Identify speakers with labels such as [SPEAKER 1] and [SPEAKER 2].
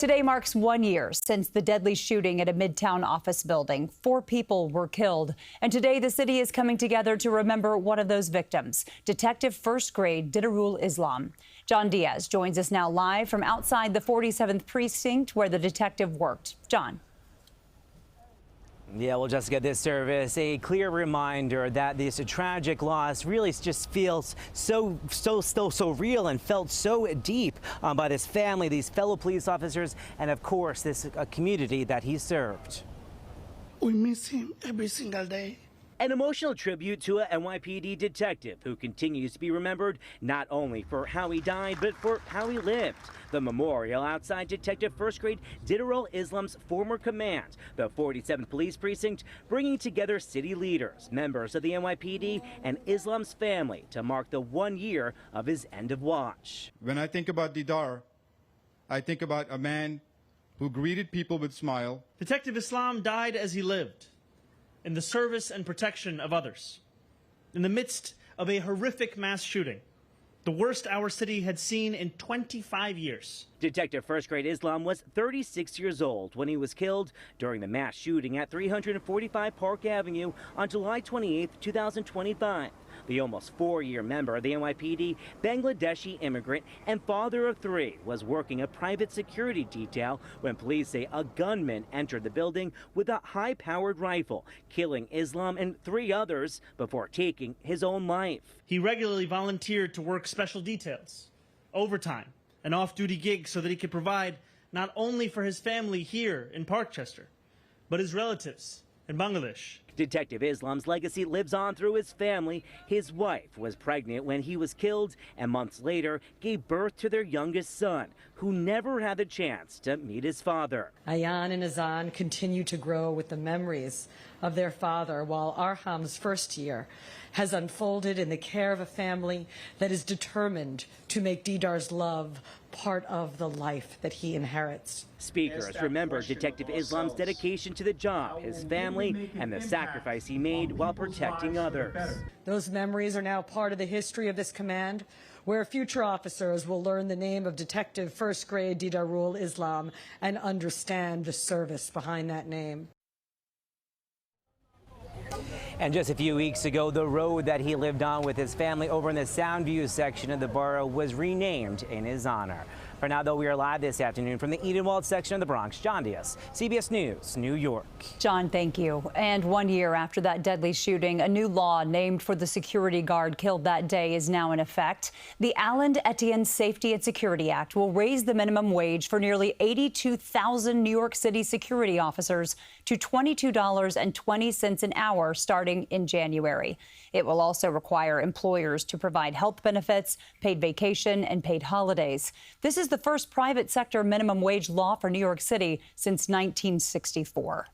[SPEAKER 1] Today marks 1 year since the deadly shooting at a Midtown office building. 4 people were killed. And today the city is coming together to remember one of those victims, Detective First Grade Didarul Islam. John Diaz joins us now live from outside the 47th precinct where the detective worked. John.
[SPEAKER 2] Yeah, well, Jessica, this service, a clear reminder that this tragic loss really just feels so real and felt so deep by this family, these fellow police officers, and of course, this community that he served.
[SPEAKER 3] We miss him every single day.
[SPEAKER 2] An emotional tribute to a NYPD detective who continues to be remembered not only for how he died, but for how he lived. The memorial outside Detective First Grade Didarul Islam's former command, the 47th Police Precinct, bringing together city leaders, members of the NYPD, and Islam's family to mark the 1 year of his end of watch.
[SPEAKER 4] When I think about Didar, I think about a man who greeted people with a smile.
[SPEAKER 5] Detective Islam died as he lived, in the service and protection of others, in the midst of a horrific mass shooting, the worst our city had seen in 25 years.
[SPEAKER 2] Detective First Grade Islam was 36 years old when he was killed during the mass shooting at 345 Park Avenue on July 28, 2025. The almost 4-year member of the NYPD, Bangladeshi immigrant and father of 3, was working a private security detail when police say a gunman entered the building with a high-powered rifle, killing Islam and 3 others before taking his own life.
[SPEAKER 5] He regularly volunteered to work special details, overtime, and off-duty gigs so that he could provide not only for his family here in Parkchester, but his relatives in Bangladesh.
[SPEAKER 2] Detective Islam's legacy lives on through his family. His wife was pregnant when he was killed and months later gave birth to their youngest son, who never had the chance to meet his father.
[SPEAKER 6] Ayan and Azan continue to grow with the memories of their father, while Arham's first year has unfolded in the care of a family that is determined to make Didar's love part of the life that he inherits.
[SPEAKER 2] Speakers remember Detective Islam's dedication to the job, his family, and the sacrifice he made while protecting others.
[SPEAKER 6] Those memories are now part of the history of this command, where future officers will learn the name of Detective First Grade Didarul Islam and understand the service behind that name.
[SPEAKER 2] And just a few weeks ago, the road that he lived on with his family over in the Soundview section of the borough was renamed in his honor. For now, though, we are live this afternoon from the Edenwald section of the Bronx. John Diaz, CBS News, New York.
[SPEAKER 1] John, thank you. And 1 year after that deadly shooting, a new law named for the security guard killed that day is now in effect. The Allen Etienne Safety and Security Act will raise the minimum wage for nearly 82,000 New York City security officers to $22.20 an hour starting in January. It will also require employers to provide health benefits, paid vacation, and paid holidays. This is the first private sector minimum wage law for New York City since 1964.